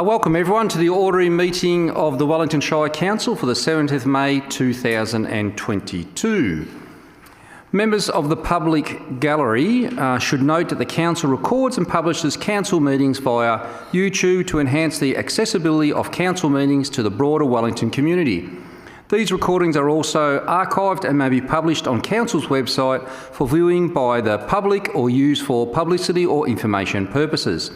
Welcome everyone to the ordinary meeting of the Wellington Shire Council for the 7th of May 2022. Members of the public gallery should note that the Council records and publishes Council meetings via YouTube to enhance the accessibility of Council meetings to the broader Wellington community. These recordings are also archived and may be published on Council's website for viewing by the public or used for publicity or information purposes.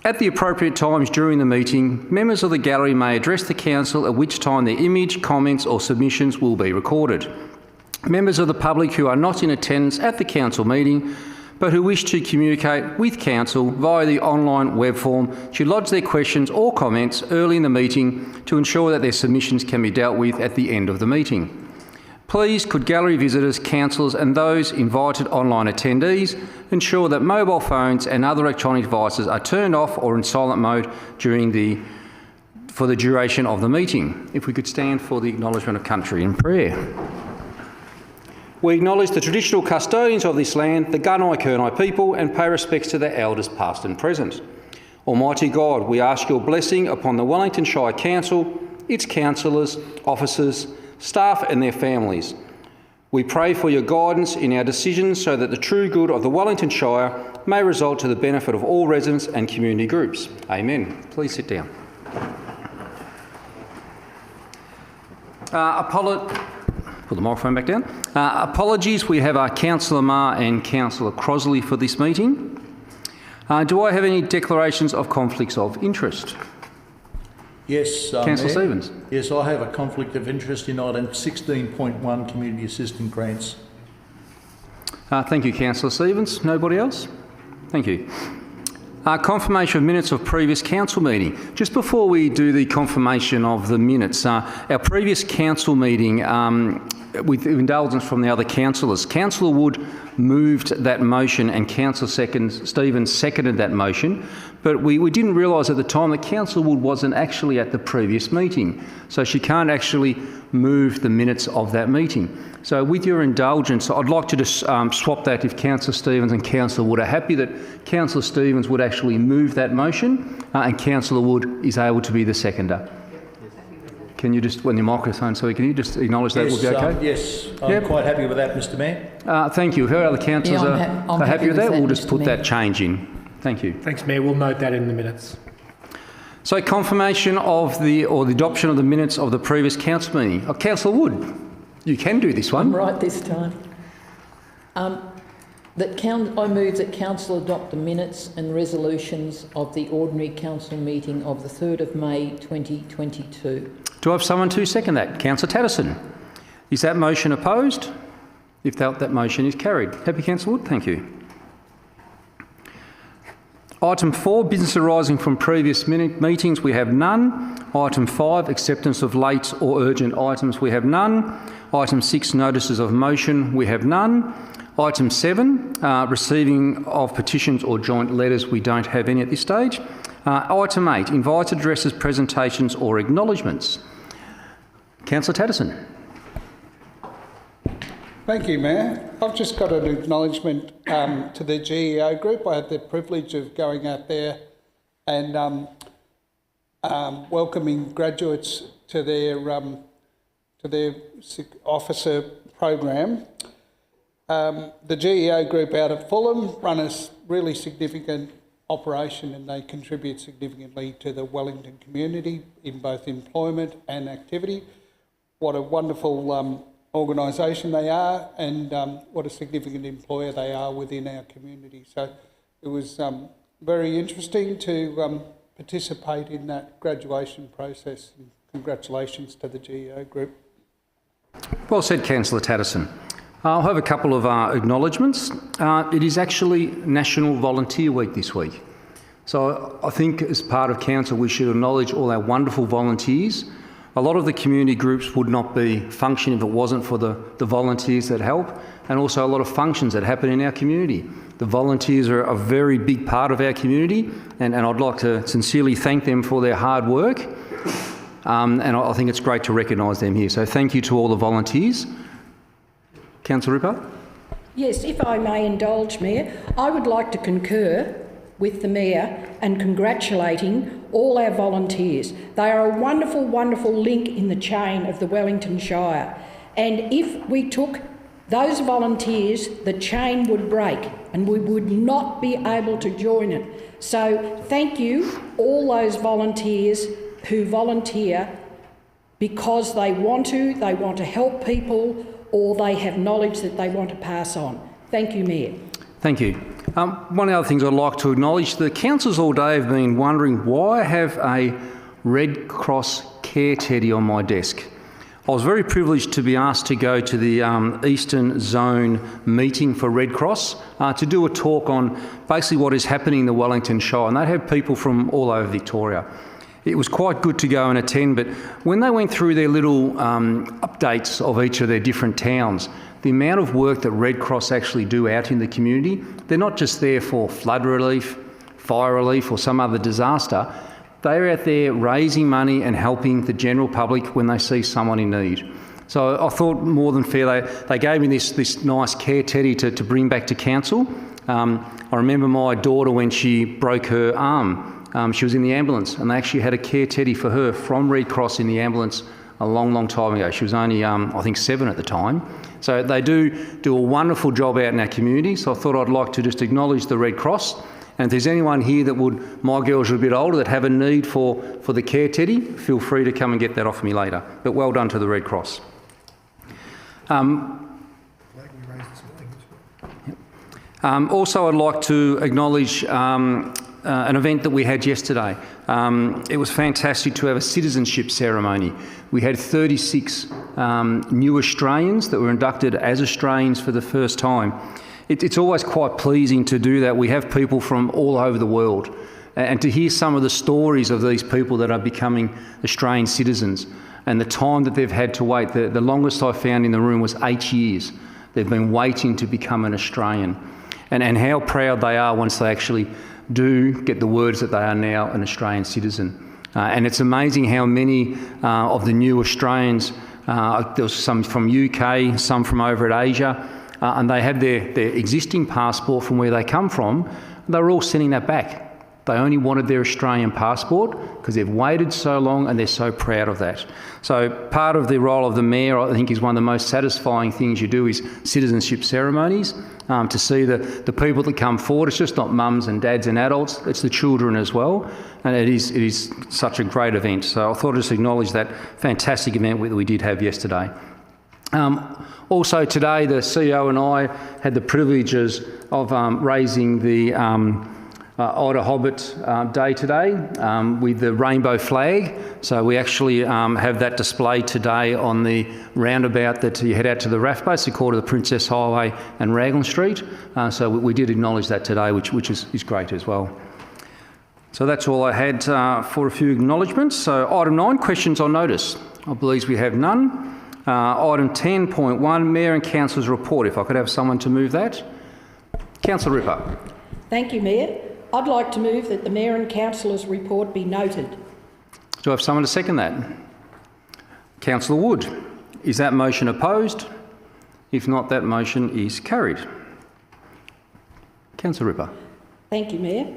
At the appropriate times during the meeting, members of the gallery may address the Council, at which time their image, comments or submissions will be recorded. Members of the public who are not in attendance at the Council meeting but who wish to communicate with Council via the online web form should lodge their questions or comments early in the meeting to ensure that their submissions can be dealt with at the end of the meeting. Please could gallery visitors, councillors and those invited online attendees ensure that mobile phones and other electronic devices are turned off or in silent mode for the duration of the meeting. If we could stand for the acknowledgement of country in prayer. We acknowledge the traditional custodians of this land, the Gunai-Kurnai people, and pay respects to their elders past and present. Almighty God, we ask your blessing upon the Wellington Shire Council, its councillors, officers, staff and their families. We pray for your guidance in our decisions so that the true good of the Wellington Shire may result to the benefit of all residents and community groups. Amen. Please sit down. Put the microphone back down. Apologies, we have our Councillor Marr and Councillor Crosley for this meeting. Do I have any declarations of conflicts of interest? Yes, Councillor Stevens. Yes, I have a conflict of interest in item 16.1 community assistance grants. Thank you, Councillor Stevens. Nobody else? Thank you. Confirmation of minutes of previous council meeting. Just before we do the confirmation of the minutes, our previous council meeting, with indulgence from the other councillors, Councillor Wood moved that motion and Councillor Stevens seconded that motion, but we didn't realise at the time that Councillor Wood wasn't actually at the previous meeting, so she can't actually move the minutes of that meeting. So with your indulgence, I'd like to just swap that if Councillor Stevens and Councillor Wood are happy that Councillor Stevens would actually move that motion and Councillor Wood is able to be the seconder. Can you just, when your microphone's so can you just acknowledge that will be okay? Yes, I'm quite happy with that, Mr Mayor. Thank you. If our other councillors are happy with that, we'll just put that change in. Thank you. Thanks, Mayor. We'll note that in the minutes. So confirmation of the adoption of the minutes of the previous council meeting. Councillor Wood, you can do this one. I'm right this time. I move that Council adopt the minutes and resolutions of the ordinary council meeting of the 3rd of May 2022. Do I have someone to second that? Councillor Tatterson. Is that motion opposed? If that motion is carried. Happy, Councillor Wood? Thank you. Item 4, business arising from previous meetings, we have none. Item 5, acceptance of late or urgent items, we have none. Item 6, notices of motion, we have none. Item 7, receiving of petitions or joint letters, we don't have any at this stage. Item 8, invited addresses, presentations or acknowledgements. Councillor Tatterson. Thank you, Mayor. I've just got an acknowledgement to the GEO group. I had the privilege of going out there and welcoming graduates to their officer program. The GEO group out of Fulham run a really significant operation and they contribute significantly to the Wellington community in both employment and activity. What a wonderful organisation they are and what a significant employer they are within our community. So it was very interesting to participate in that graduation process and congratulations to the GEO group. Well said, Councillor Tatterson. I'll have a couple of acknowledgements. It is actually National Volunteer Week this week. So I think as part of Council we should acknowledge all our wonderful volunteers. A lot of the community groups would not be functioning if it wasn't for the volunteers that help, and also a lot of functions that happen in our community. The volunteers are a very big part of our community and I'd like to sincerely thank them for their hard work. And I think it's great to recognise them here. So thank you to all the volunteers. Councillor Ripper? Yes, if I may indulge, Mayor, I would like to concur with the Mayor and congratulating all our volunteers. They are a wonderful, wonderful link in the chain of the Wellington Shire. And if we took those volunteers, the chain would break and we would not be able to join it. So thank you, all those volunteers who volunteer because they want to help people, or they have knowledge that they want to pass on. Thank you, Mayor. Thank you. One of the other things I'd like to acknowledge, the councillors all day have been wondering why I have a Red Cross care teddy on my desk. I was very privileged to be asked to go to the Eastern Zone meeting for Red Cross to do a talk on basically what is happening in the Wellington Shire, and they have people from all over Victoria. It was quite good to go and attend, but when they went through their little updates of each of their different towns, the amount of work that Red Cross actually do out in the community, they're not just there for flood relief, fire relief or some other disaster. They're out there raising money and helping the general public when they see someone in need. So I thought more than fair, they gave me this nice care teddy to bring back to council. I remember my daughter when she broke her arm. She was in the ambulance and they actually had a care teddy for her from Red Cross in the ambulance a long, long time ago. She was only, I think, 7 at the time. So they do a wonderful job out in our community. So I thought I'd like to just acknowledge the Red Cross. And if there's anyone here that would, my girls are a bit older, that have a need for the care teddy, feel free to come and get that off me later. But well done to the Red Cross. Also, I'd like to acknowledge an event that we had yesterday. It was fantastic to have a citizenship ceremony. We had 36 new Australians that were inducted as Australians for the first time. It's always quite pleasing to do that. We have people from all over the world, and to hear some of the stories of these people that are becoming Australian citizens and the time that they've had to wait. The longest I found in the room was 8 years. They've been waiting to become an Australian, and how proud they are once they actually do get the words that they are now an Australian citizen. And it's amazing how many of the new Australians, there was some from UK, some from over at Asia, and they had their existing passport from where they come from. They were all sending that back. They only wanted their Australian passport because they've waited so long and they're so proud of that. So part of the role of the Mayor, I think, is one of the most satisfying things you do is citizenship ceremonies, to see the people that come forward. It's just not mums and dads and adults, it's the children as well. And it is such a great event. So I thought I'd just acknowledge that fantastic event that we did have yesterday. Also today, the CEO and I had the privileges of raising the Ida Hobbit Day today with the rainbow flag. So we actually have that displayed today on the roundabout that you head out to the RAF base, the corner of the Princess Highway and Raglan Street. So we did acknowledge that today, which is great as well. So that's all I had for a few acknowledgements. So item 9, questions on notice. I believe we have none. Item 10.1, Mayor and Councillors report. If I could have someone to move that. Councillor Ripper. Thank you, Mayor. I'd like to move that the Mayor and Councillors report be noted. Do I have someone to second that? Councillor Wood. Is that motion opposed? If not, that motion is carried. Councillor Ripper. Thank you, Mayor.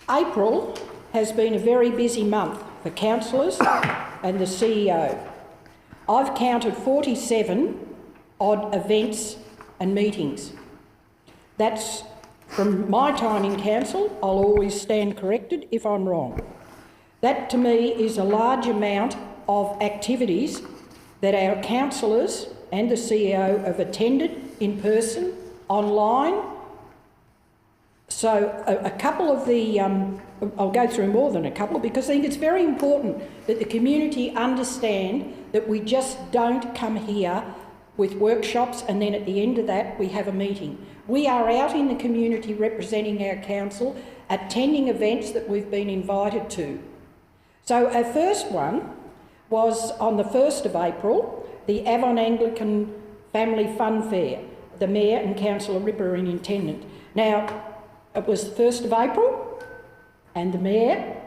April has been a very busy month for councillors and the CEO. I've counted 47 odd events and meetings. That's from my time in council. I'll always stand corrected if I'm wrong. That to me is a large amount of activities that our councillors and the CEO have attended in person, online. So a couple of the, I'll go through more than a couple because I think it's very important that the community understand that we just don't come here with workshops and then at the end of that we have a meeting. We are out in the community representing our council, attending events that we've been invited to. So our first one was on the 1st of April, the Avon Anglican Family Fun Fair. The Mayor and Councillor Ripper are in attendance. Now, it was the 1st of April and the Mayor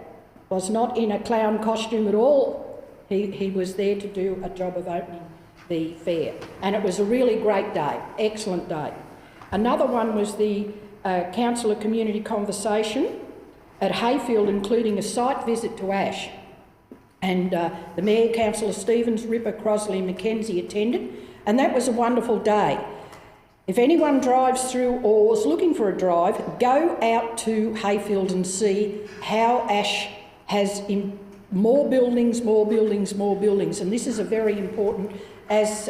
was not in a clown costume at all. He was there to do a job of opening the fair. And it was a really great day, excellent day. Another one was the councillor community conversation at Hayfield, including a site visit to Ash. And the Mayor, Councillor Stevens, Ripper, Crosley and Mackenzie attended, and that was a wonderful day. If anyone drives through or was looking for a drive, go out to Hayfield and see how Ash has more buildings, more buildings, more buildings. And this is a very important, as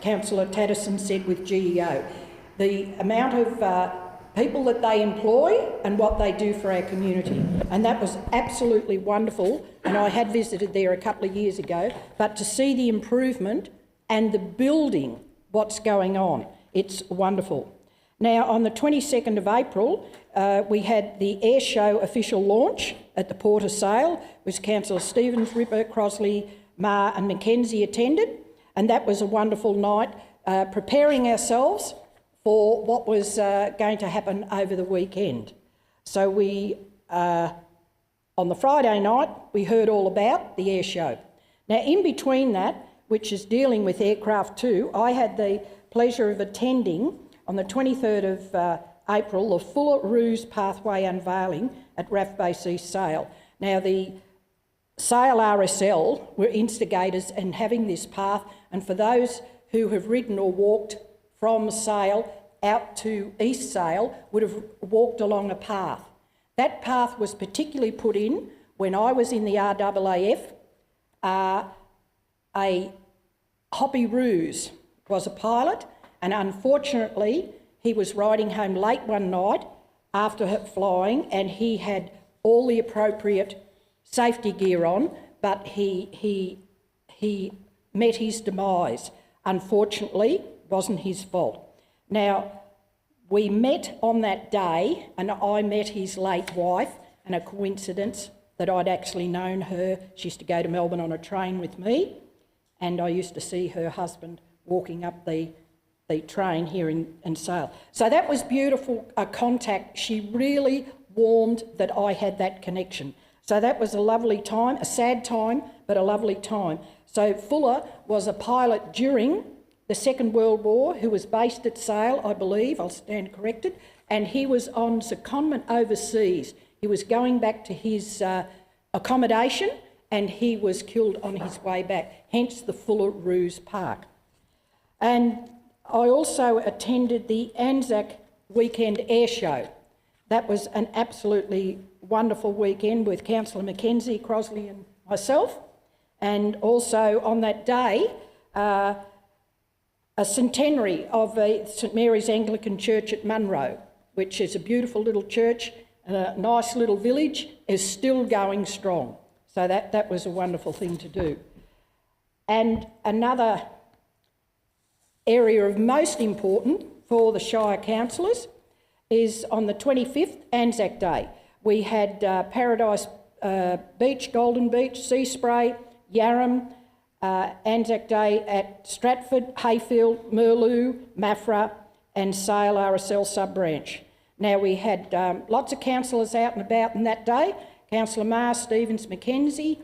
Councillor Tatterson said with GEO, the amount of people that they employ and what they do for our community. And that was absolutely wonderful. And I had visited there a couple of years ago, but to see the improvement and the building, what's going on, it's wonderful. Now, on the 22nd of April, we had the air show official launch at the Port of Sale, which Councillor Stevens, Ripper, Crosley, Marr and Mackenzie attended, and that was a wonderful night, preparing ourselves for what was going to happen over the weekend. So we, on the Friday night, we heard all about the air show. Now, in between that, which is dealing with aircraft too, I had the pleasure of attending on the 23rd of April, the Fuller Ruse Pathway unveiling at RAF Base East Sale. Now, the Sale RSL were instigators in having this path, and for those who have ridden or walked from Sale out to East Sale would have walked along a path. That path was particularly put in when I was in the RAAF. A Hoppy Ruse was a pilot, and unfortunately he was riding home late one night after flying, and he had all the appropriate safety gear on, but he met his demise. Unfortunately, it wasn't his fault. Now, we met on that day, and I met his late wife, and a coincidence that I'd actually known her. She used to go to Melbourne on a train with me, and I used to see her husband walking up the train here in Sale. So that was beautiful, a contact. She really warmed that I had that connection. So that was a lovely time, a sad time, but a lovely time. So Fuller was a pilot during the Second World War who was based at Sale, I believe, I'll stand corrected, and he was on secondment overseas. He was going back to his accommodation and he was killed on his way back, hence the Fuller Ruse Park. And I also attended the Anzac Weekend Air Show. That was an absolutely wonderful weekend with Councillor Mackenzie, Crosley and myself. And also on that day, a centenary of St Mary's Anglican Church at Munro, which is a beautiful little church and a nice little village, is still going strong. So that was a wonderful thing to do. And another area of most important for the Shire councillors is on the 25th, Anzac Day. We had Paradise Beach, Golden Beach, Sea Spray, Yarram, Anzac Day at Stratford, Hayfield, Merloo, Maffra and Sale RSL sub-branch. Now we had lots of councillors out and about on that day, Councillor Marr, Stevens, Mackenzie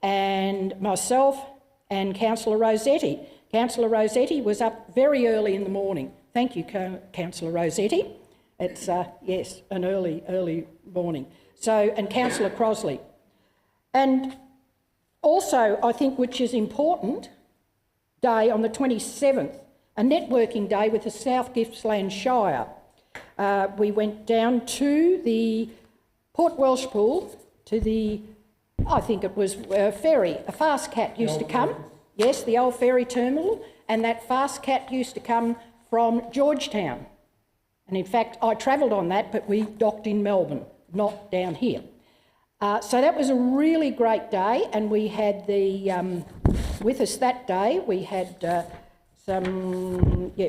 and myself and Councillor Rossetti. Councillor Rossetti was up very early in the morning. Thank you, Councillor Rossetti. It's, yes, an early morning. So, and Councillor Crosley. And also, I think, which is important, day on the 27th, a networking day with the South Gippsland Shire. We went down to the Port Welshpool, to the, I think it was a ferry. A fast cat used to come. Yes, the old ferry terminal, and that fast cat used to come from Georgetown. And in fact, I travelled on that, but we docked in Melbourne, not down here. So that was a really great day, and we had the, with us that day, we had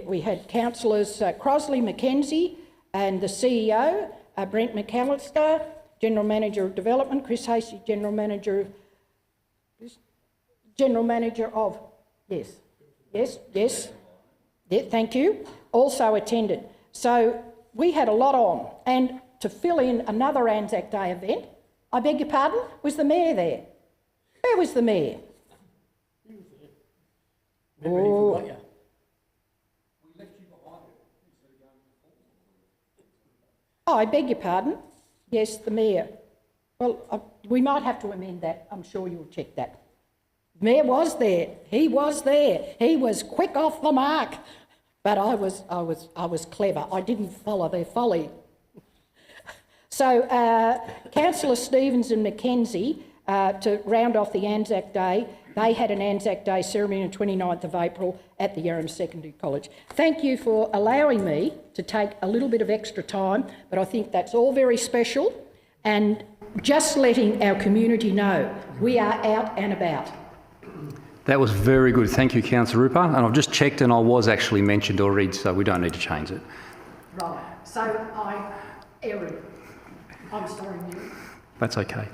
we had councillors Crosley, Mackenzie, and the CEO, Brent McAllister, General Manager of Development, Chris Hasty, General Manager of, yes, thank you, also attended. So we had a lot on, and to fill in another Anzac Day event, I beg your pardon, was the Mayor there? Where was the Mayor? He was there. Remember, he forgot you. We left you behind instead of going Oh, I beg your pardon. Yes, the Mayor. Well, we might have to amend that. I'm sure you'll check that. The Mayor was there. He was there. He was quick off the mark. But I was clever. I didn't follow their folly. So, Councillor Stevens and Mackenzie, to round off the Anzac Day, they had an Anzac Day ceremony on 29th of April at the Yarram Secondary College. Thank you for allowing me to take a little bit of extra time, but I think that's all very special, and just letting our community know we are out and about. That was very good. Thank you, Councillor Ripper. And I've just checked and I was actually mentioned already, so we don't need to change it. Right. So I'm sorry, Neil. That's okay.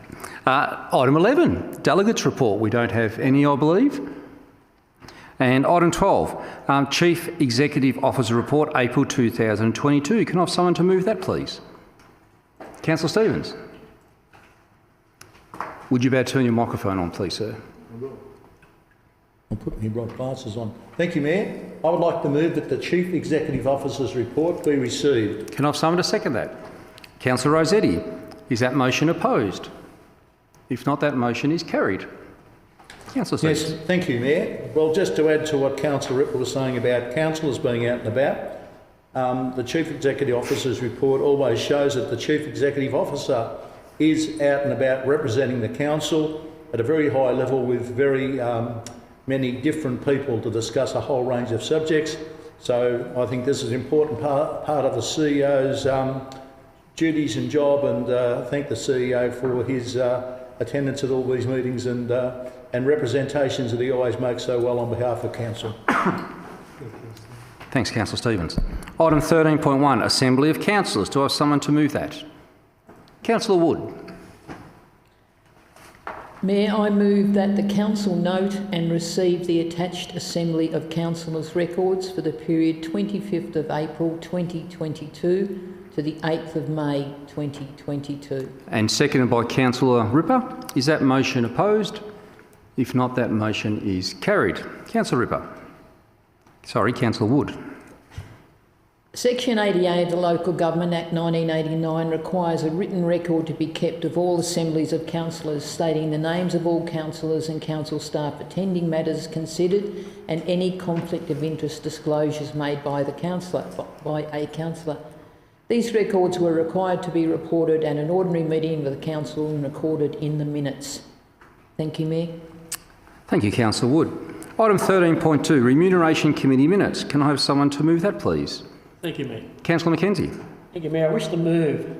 Item 11, Delegates Report. We don't have any, I believe. And item 12, Chief Executive Officer Report, April 2022. Can I have someone to move that, please? Councillor Stevens. Would you better turn your microphone on, please, sir? I'm putting my right glasses on. Thank you, Mayor. I would like to move that the Chief Executive Officer's report be received. Can I have someone to second that? Councillor Rossetti. Is that motion opposed? If not, that motion is carried. Councillor Stevens. Yes, thank you, Mayor. Well, just to add to what Councillor Ripper was saying about councillors being out and about, the Chief Executive Officer's report always shows that the Chief Executive Officer is out and about representing the council at a very high level with very many different people to discuss a whole range of subjects. So I think this is an important part of the CEO's duties and job, and thank the CEO for his attendance at all these meetings and representations that he always makes so well on behalf of council. Thanks, Councillor Stevens. Item 13.1, Assembly of Councillors. Do I have someone to move that? Councillor Wood. Mayor, I move that the Council note and receive the attached Assembly of Councillors records for the period 25th of April 2022 to the 8th of May 2022. And seconded by Councillor Ripper. Is that motion opposed? If not, that motion is carried. Councillor Ripper. Sorry, Councillor Wood. Section 88 of the Local Government Act 1989 requires a written record to be kept of all assemblies of councillors, stating the names of all councillors and council staff attending matters considered and any conflict of interest disclosures made by a councillor. These records were required to be reported at an ordinary meeting of the council and recorded in the minutes. Thank you, Mayor. Thank you, Councillor Wood. Item 13.2, Remuneration Committee Minutes. Can I have someone to move that, please? Thank you, Mayor. Councillor Mackenzie. Thank you, Mayor. I wish to move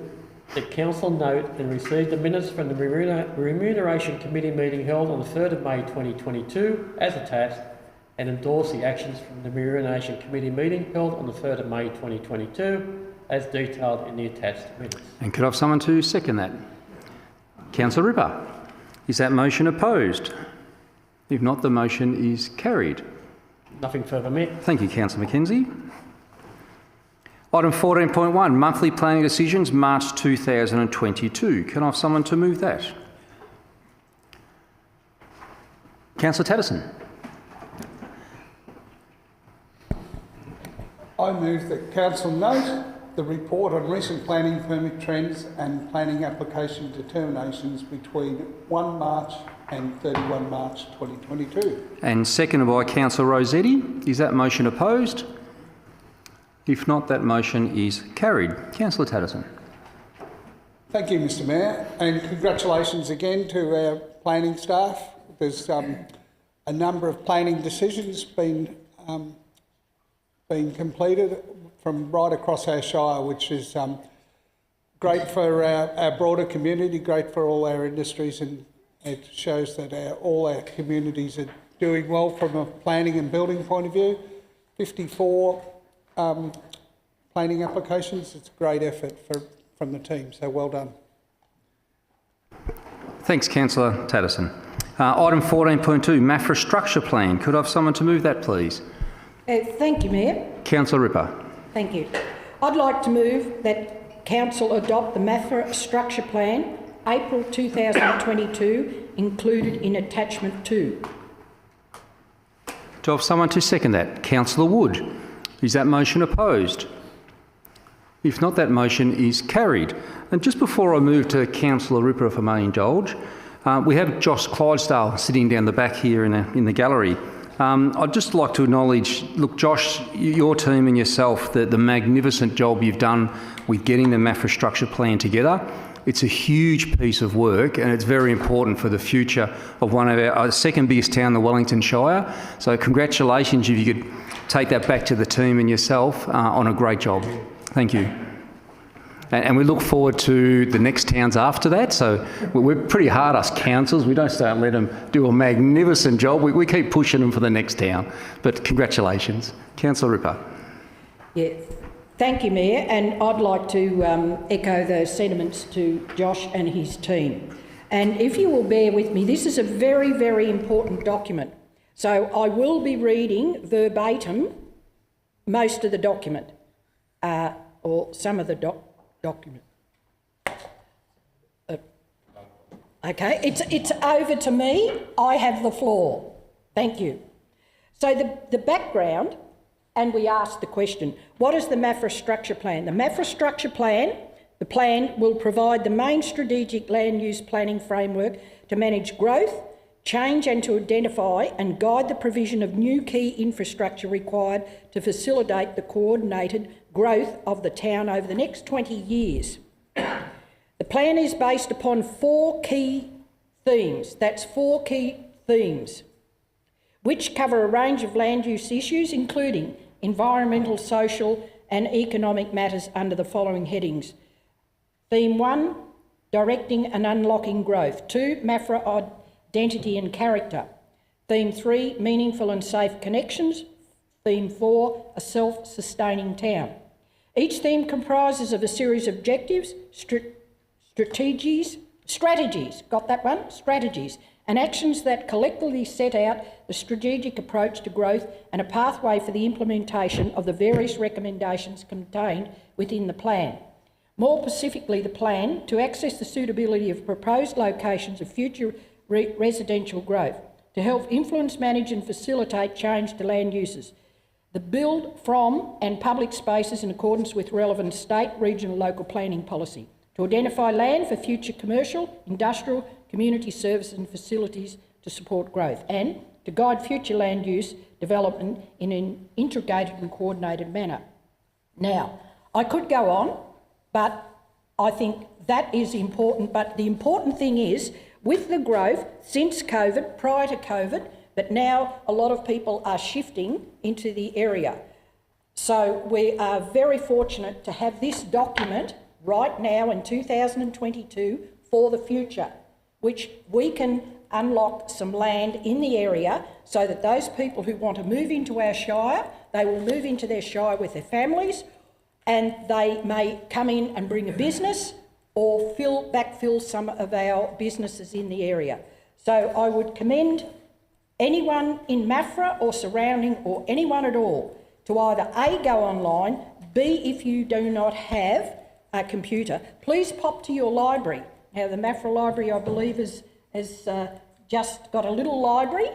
that Council note and receive the minutes from the Remuneration Committee meeting held on the 3rd of May 2022 as attached, and endorse the actions from the Remuneration Committee meeting held on the 3rd of May 2022 as detailed in the attached minutes. And could I have someone to second that? Councillor Ripper. Is that motion opposed? If not, the motion is carried. Nothing further, Mayor. Thank you, Councillor Mackenzie. Item 14.1, Monthly Planning Decisions, March 2022. Can I have someone to move that? Councillor Tatterson. I move that Council note the report on recent planning permit trends and planning application determinations between 1 March and 31 March 2022. And seconded by Councillor Rossetti. Is that motion opposed? If not, that motion is carried. Councillor Tatterson. Thank you, Mr Mayor, and congratulations again to our planning staff. There's a number of planning decisions been completed from right across our shire, which is great for our broader community, great for all our industries, and it shows that all our communities are doing well from a planning and building point of view. 54 planning applications. It's a great effort from the team, so well done. Thanks, Councillor Tatterson. Item 14.2, Maffra Structure Plan. Could I have someone to move that, please? Thank you, Mayor. Councillor Ripper. Thank you. I'd like to move that Council adopt the Maffra Structure Plan, April 2022, included in Attachment 2. Do I have someone to second that? Councillor Wood. Is that motion opposed? If not, that motion is carried. And just before I move to Councillor Ripper, if I may indulge, we have Josh Clydesdale sitting down the back here in the gallery. I'd just like to acknowledge, look, Josh, your team and yourself, the magnificent job you've done with getting the Maffra structure plan together. It's a huge piece of work and it's very important for the future of one of our second biggest town, the Wellington Shire. So congratulations if you could take that back to the team and yourself on a great job. Thank you. And we look forward to the next towns after that. So we're pretty hard, us councils. We don't start and let them do a magnificent job. We keep pushing them for the next town. But congratulations. Councillor Ripper. Yeah, thank you, Mayor. And I'd like to echo the sentiments to Josh and his team. And if you will bear with me, this is a very, very important document. So I will be reading verbatim most of the document, or some of the document. Okay, it's over to me. I have the floor. Thank you. So the background, and we asked the question, what is the Maffra structure plan? The Maffra structure plan, the plan will provide the main strategic land use planning framework to manage growth, change and to identify and guide the provision of new key infrastructure required to facilitate the coordinated growth of the town over the next 20 years. The plan is based upon 4 key themes. That's 4 key themes, which cover a range of land use issues, including environmental, social and economic matters under the following headings. Theme 1, directing and unlocking growth. 2, Maffra identity and character. Theme 3, meaningful and safe connections. Theme 4, a self-sustaining town. Each theme comprises of a series of objectives, strategies, got that one? Strategies, and actions that collectively set out the strategic approach to growth and a pathway for the implementation of the various recommendations contained within the plan. More specifically, the plan to access the suitability of proposed locations of future residential growth, to help influence, manage and facilitate change to land uses, the build from and public spaces in accordance with relevant state, regional, local planning policy, to identify land for future commercial, industrial, community services and facilities to support growth, and to guide future land use development in an integrated and coordinated manner. Now, I could go on, but I think that is important. But the important thing is, with the growth since COVID, prior to COVID, but now a lot of people are shifting into the area. So we are very fortunate to have this document right now in 2022 for the future, which we can unlock some land in the area so that those people who want to move into our shire, they will move into their shire with their families, and they may come in and bring a business or backfill some of our businesses in the area. So I would commend anyone in Maffra or surrounding, or anyone at all, to either A, go online, B, if you do not have a computer, please pop to your library. Now, the Maffra Library, I believe, has just got a little library,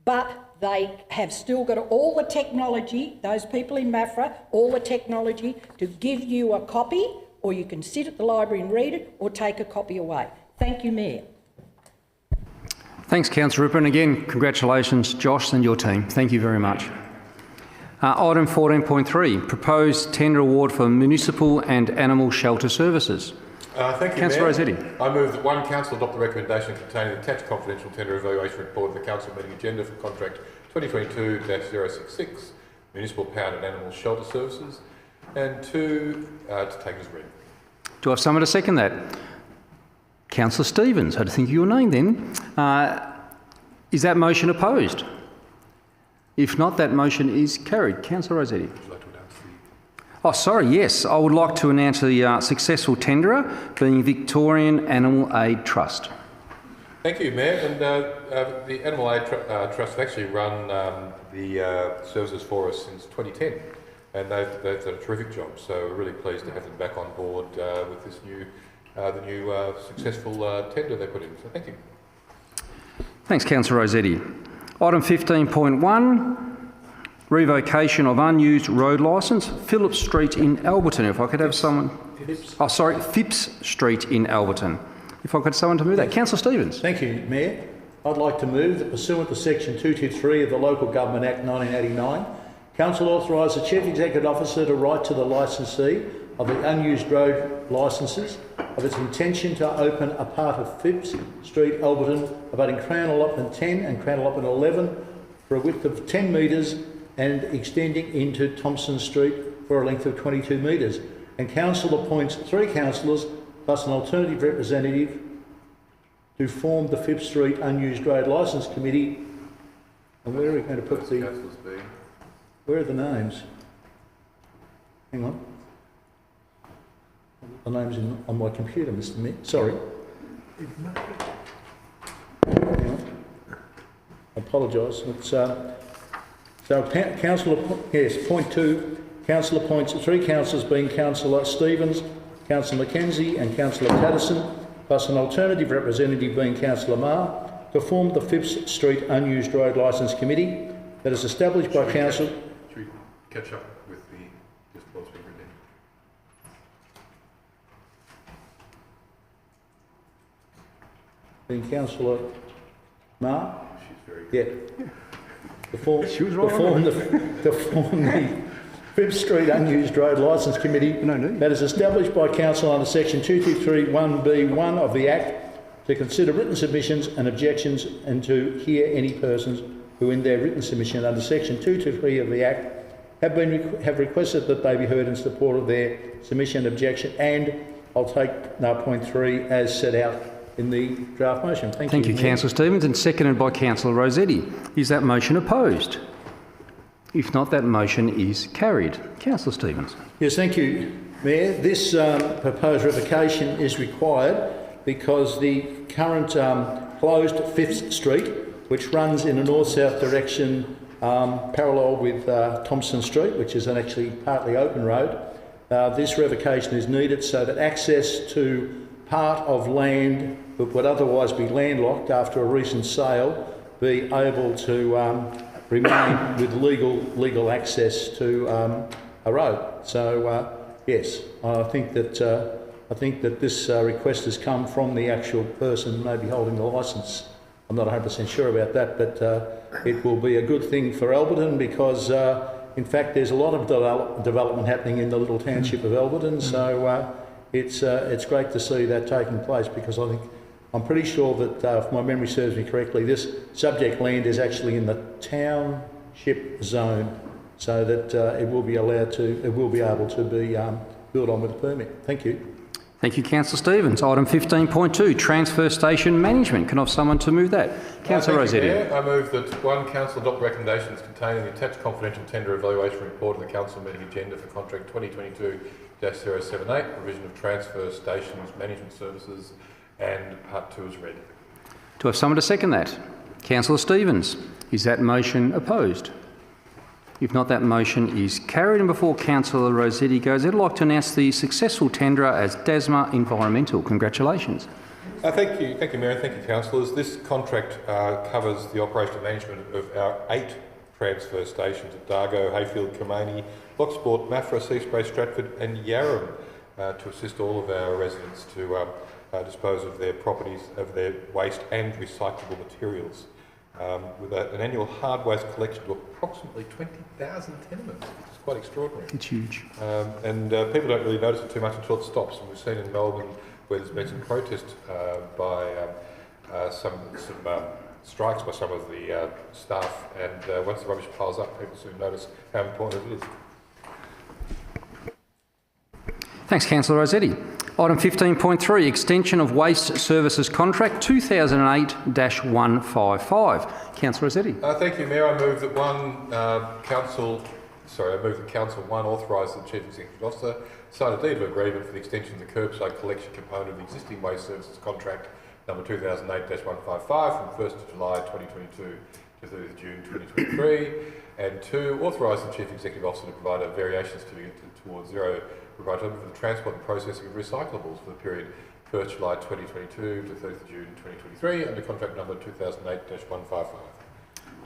but they have still got all the technology, those people in Maffra, all the technology to give you a copy, or you can sit at the library and read it, or take a copy away. Thank you, Mayor. Thanks, Councillor Ripper, and again, congratulations, Josh and your team. Thank you very much. Item 14.3, proposed tender award for municipal and animal shelter services. Thank you, Councillor Mayor. Rossetti. I move that one council adopt the recommendation containing the attached confidential tender evaluation report of the council meeting agenda for contract 2022-066, municipal pound and animal shelter services, and 2, to take as read. Do I have someone to second that? Councillor Stevens, I had to think of your name then. Is that motion opposed? If not, that motion is carried. Councillor Rossetti. Would you like to announce the... Oh, sorry, yes. I would like to announce the successful tenderer being Victorian Animal Aid Trust. Thank you, Mayor. And the Animal Aid Trust have actually run the services for us since 2010, and they've done a terrific job. So we're really pleased to have them back on board with this new, successful tender they put in. So thank you. Thanks, Councillor Rossetti. Item 15.1, revocation of unused road licence, Phillips Street in Alberton. If I could have someone... Phipps Street in Alberton. If I could have someone to move that. Councillor Stevens. Thank you, Mayor. I'd like to move that pursuant to Section 223 of the Local Government Act 1989, Council authorise the Chief Executive Officer to write to the licensee of the unused road licences of its intention to open a part of Phipps Street, Alberton, abutting Crown Allotment 10 and Crown Allotment 11 for a width of 10 metres and extending into Thompson Street for a length of 22 metres. And Council appoints 3 councillors plus an alternative representative to form the Phipps Street Unused Road Licence Committee. And where are we going to put the... Where are the names? Hang on. The name's on my computer, Mr. Mayor. Sorry. Hang on. I apologise. Point 2. Council appoints 3 councillors, being Councillor Stevens, Councillor Mackenzie and Councillor Patterson, plus an alternative representative being Councillor Marr, to form the Phipps Street Unused Road Licence Committee that is established by Council... Should we catch up with the just what's been written Being Councillor Marr? She's very good. Yeah. To form the Phipps Street Unused Road Licence Committee that is established by Council under Section 223(1)(b)(1) of the Act to consider written submissions and objections and to hear any persons who in their written submission under Section 223 of the Act have requested that they be heard in support of their submission objection, and I'll take point 3 as set out in the draft motion. Thank you, Councillor Stevens, and seconded by Councillor Rossetti. Is that motion opposed? If not, that motion is carried. Councillor Stevens. Yes, thank you, Mayor. This proposed revocation is required because the current closed Phipps Street, which runs in a north-south direction parallel with Thompson Street, which is an actually partly open road, this revocation is needed so that access to part of land that would otherwise be landlocked after a recent sale be able to remain with legal access to a road. So yes, I think that this request has come from the actual person maybe holding the licence. I'm not 100% sure about that, but it will be a good thing for Alberton because, in fact, there's a lot of development happening in the little township of Alberton. So it's great to see that taking place because I'm pretty sure that, if my memory serves me correctly, this subject land is actually in the township zone, so that it will be able to be built on with a permit. Thank you. Thank you, Councillor Stevens. Item 15.2, Transfer Station Management. Can I have someone to move that? Councillor Rossetti. I move that Council adopt recommendations contained in the attached confidential tender evaluation report of the Council meeting agenda for contract 2022-078, provision of transfer stations management services, and Part 2 is read. Do I have someone to second that? Councillor Stevens. Is that motion opposed? If not, that motion is carried. And before Councillor Rossetti goes, I'd like to announce the successful tenderer as Dasma Environmental. Congratulations. Thank you, Mayor, and thank you, Councillors. This contract covers the operation and management of our 8 transfer stations at Dargo, Hayfield, Kilmany, Locksport, Maffra, Seaspray, Stratford and Yarram to assist all of our residents to dispose of their properties, of their waste and recyclable materials. With an annual hard waste collection of approximately 20,000 tenements, which is quite extraordinary. It's huge. And people don't really notice it too much until it stops. And we've seen in Melbourne where there's been some protest by some strikes by some of the staff, and once the rubbish piles up, people soon notice how important it is. Thanks, Councillor Rossetti. Item 15.3, Extension of Waste Services Contract 2008-155. Councillor Rossetti. Thank you, Mayor. I move that Council 1 authorise the Chief Executive Officer sign a deed of agreement for the extension of the curbside collection component of the existing waste services contract number 2008-155 from 1st of July 2022 to 30th of June 2023. And 2, authorise the Chief Executive Officer to provide a variation certificate towards zero for the transport and processing of recyclables for the period 1st July 2022 to 30th of June 2023 under contract number 2008-155.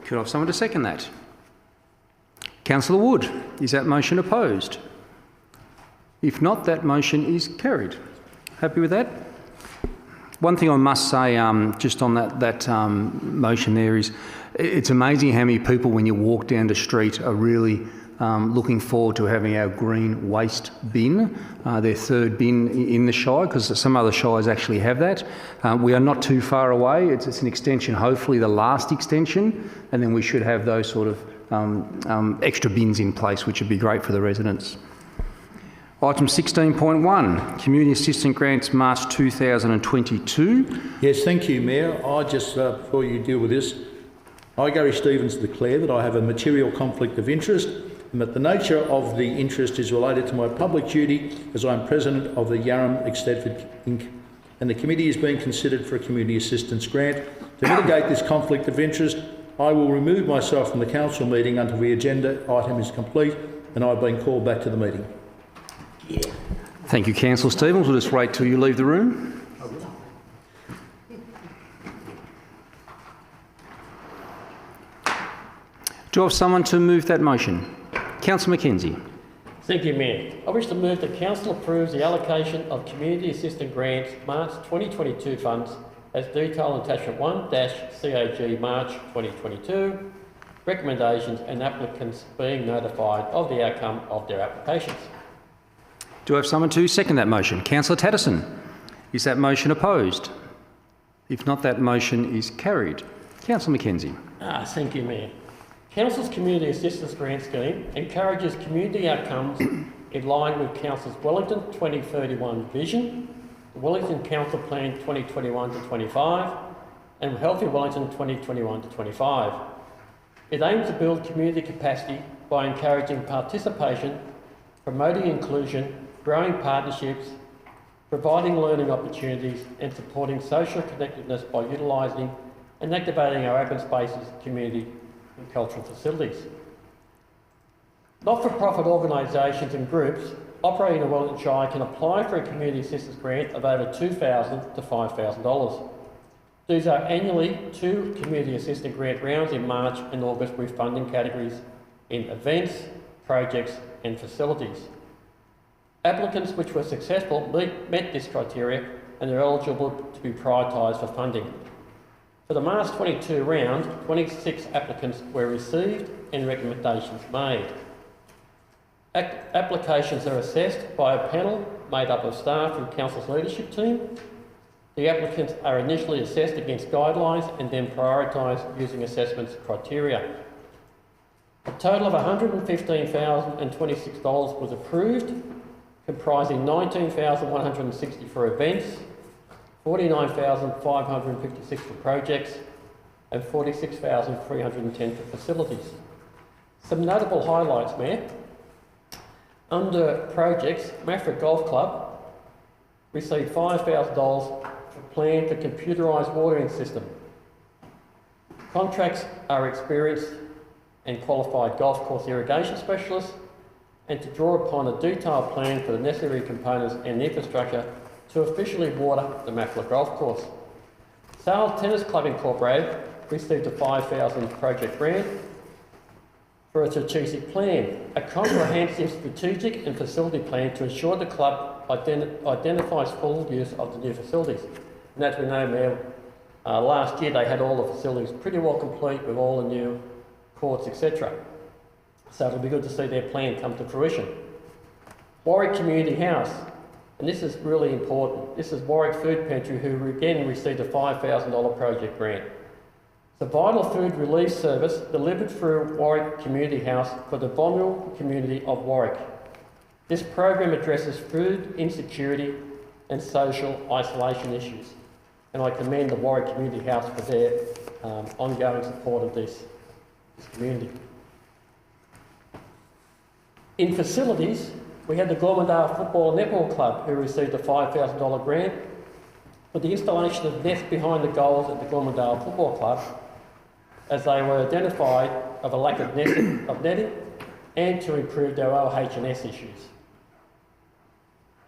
Could I have someone to second that? Councillor Wood, is that motion opposed? If not, that motion is carried. Happy with that? One thing I must say just on that motion there is it's amazing how many people when you walk down the street are really looking forward to having our green waste bin, their third bin in the Shire, because some other Shires actually have that. We are not too far away. It's an extension, hopefully the last extension, and then we should have those sort of extra bins in place, which would be great for the residents. Item 16.1, Community Assistance Grants, March 2022. Yes, thank you, Mayor. I just, before you deal with this, I, Gary Stevens, declare that I have a material conflict of interest and that the nature of the interest is related to my public duty as I am President of the Yarram Eisteddfod Inc. and the committee is being considered for a community assistance grant. To mitigate this conflict of interest, I will remove myself from the council meeting until the agenda item is complete and I have been called back to the meeting. Thank you, Councillor Stevens. We'll just wait till you leave the room. Do I have someone to move that motion? Councillor Mackenzie. Thank you, Mayor. I wish to move that Council approves the allocation of Community Assistance Grants March 2022 funds as detailed in Attachment 1-CAG March 2022, recommendations and applicants being notified of the outcome of their applications. Do I have someone to second that motion? Councillor Tatterson. Is that motion opposed? If not, that motion is carried. Councillor Mackenzie. Thank you, Mayor. Council's Community Assistance Grant Scheme encourages community outcomes in line with Council's Wellington 2031 vision, the Wellington Council Plan 2021 to 25, and Healthy Wellington 2021 to 25. It aims to build community capacity by encouraging participation, promoting inclusion, growing partnerships, providing learning opportunities and supporting social connectedness by utilising and activating our open spaces, community and cultural facilities. Not-for-profit organisations and groups operating in the Wellington Shire can apply for a community assistance grant of over $2,000 to $5,000. These are annually 2 community assistance grant rounds in March and August with funding categories in events, projects and facilities. Applicants which were successful met this criteria and are eligible to be prioritised for funding. For the March 22 round, 26 applicants were received and recommendations made. Applications are assessed by a panel made up of staff from Council's leadership team. The applicants are initially assessed against guidelines and then prioritised using assessments criteria. A total of $115,026 was approved, comprising $19,160 for events, $49,556 for projects, and $46,310 for facilities. Some notable highlights, Mayor. Under projects, Maffra Golf Club received $5,000 for plan for computerised watering system. Contracts are experienced and qualified golf course irrigation specialists and to draw upon a detailed plan for the necessary components and infrastructure to officially water the Maffra Golf Course. Sale Tennis Club Incorporated received a $5,000 project grant for a strategic plan, a comprehensive strategic and facility plan to ensure the club identifies full use of the new facilities. And as we know, Mayor, last year they had all the facilities pretty well complete with all the new courts, etc. So it'll be good to see their plan come to fruition. Warwick Community House, and this is really important. This is Warwick Food Pantry, who again received a $5,000 project grant. It's a vital food relief service delivered through Warwick Community House for the vulnerable community of Warwick. This program addresses food insecurity and social isolation issues. And I commend the Warwick Community House for their ongoing support of this community. In facilities, we had the Gormandale Football and Netball Club who received a $5,000 grant for the installation of nets behind the goals at the Gormandale Football Club as they were identified of a lack of netting and to improve their OH&S issues.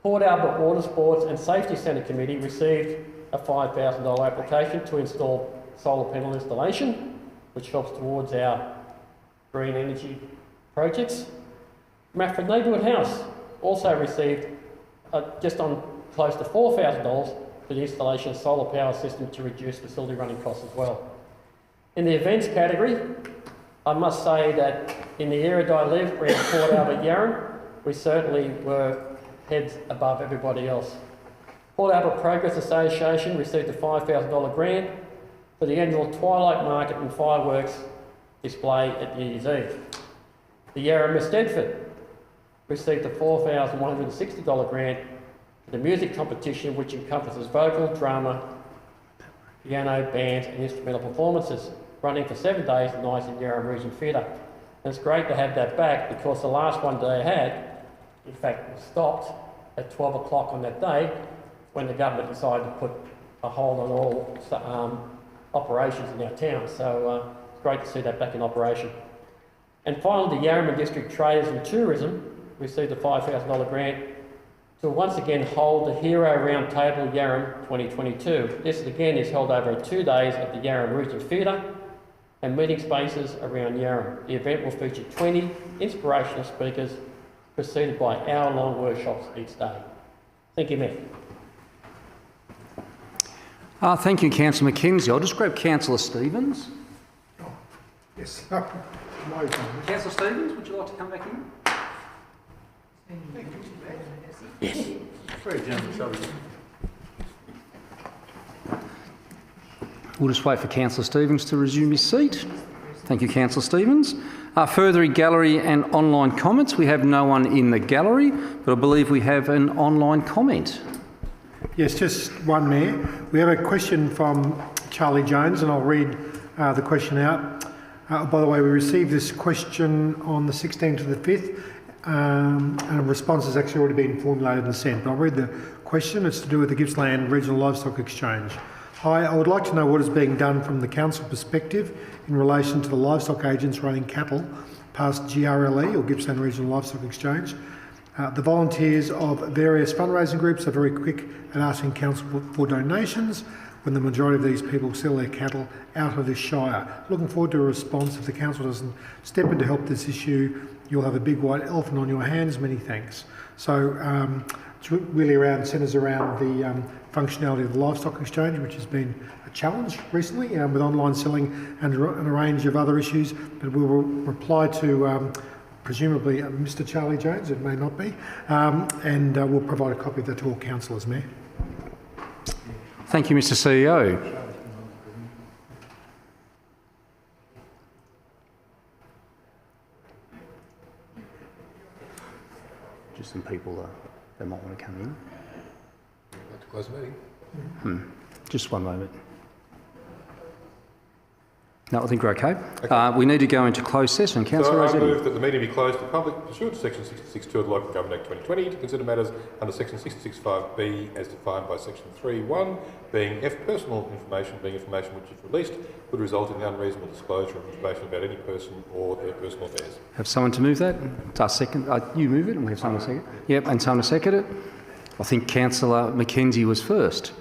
Port Albert Water Sports and Safety Centre Committee received a $5,000 application to install solar panel installation, which helps towards our green energy projects. Maffra Neighbourhood House also received just on close to $4,000 for the installation of solar power system to reduce facility running costs as well. In the events category, I must say that in the area that I live, around Port Albert Yarra, we certainly were heads above everybody else. Port Albert Progress Association received a $5,000 grant for the annual Twilight Market and Fireworks display at New Year's Eve. The Yarra Miss Stedford received a $4,160 grant for the music competition, which encompasses vocal, drama, piano, band and instrumental performances, running for 7 days and nights in Yarra Region Theatre. And it's great to have that back because the last one they had, in fact, was stopped at 12 o'clock on that day when the government decided to put a hold on all operations in our town. So it's great to see that back in operation. And finally, the Yarraman District Traders and Tourism received a $5,000 grant to once again hold the Hero Roundtable Yarram 2022. This again is held over 2 days at the Yarram Region Theatre and meeting spaces around Yarram. The event will feature 20 inspirational speakers preceded by hour-long workshops each day. Thank you, Mayor. Thank you, Councillor Mackenzie. I'll just grab Councillor Stevens. Yes. Councillor Stevens, would you like to come back in? Yes. Very generous of you. We'll just wait for Councillor Stevens to resume his seat. Thank you, Councillor Stevens. Further gallery and online comments. We have no one in the gallery, but I believe we have an online comment. Yes, just one, Mayor. We have a question from Charlie Jones, and I'll read the question out. By the way, we received this question on the 16th of the 5th, and a response has actually already been formulated and sent. But I'll read the question. It's to do with the Gippsland Regional Livestock Exchange. Hi, I would like to know what is being done from the council perspective in relation to the livestock agents running cattle past GRLE, or Gippsland Regional Livestock Exchange. The volunteers of various fundraising groups are very quick at asking council for donations when the majority of these people sell their cattle out of this shire. Looking forward to a response. If the council doesn't step in to help this issue, you'll have a big white elephant on your hands. Many thanks. So it's really centres around the functionality of the livestock exchange, which has been a challenge recently with online selling and a range of other issues. But we will reply to presumably Mr. Charlie Jones, it may not be, and we'll provide a copy of that to all councillors, Mayor. Thank you, Mr. CEO. Just some people that might want to come in. I'd like to close the meeting. Just one moment. No, I think we're okay. We need to go into closed session. Councillor So I Rossetti. move that the meeting be closed to the public pursuant to section 66(2) of the Local Government Act 2020 to consider matters under section 66(5)(b) as defined by section 3(1), being F, personal information, being information which if released would result in the unreasonable disclosure of information about any person or their personal affairs. Have someone to move that? Second. You move it and we have someone to second it. Yep, and someone to second it. I think Councillor Mackenzie was first.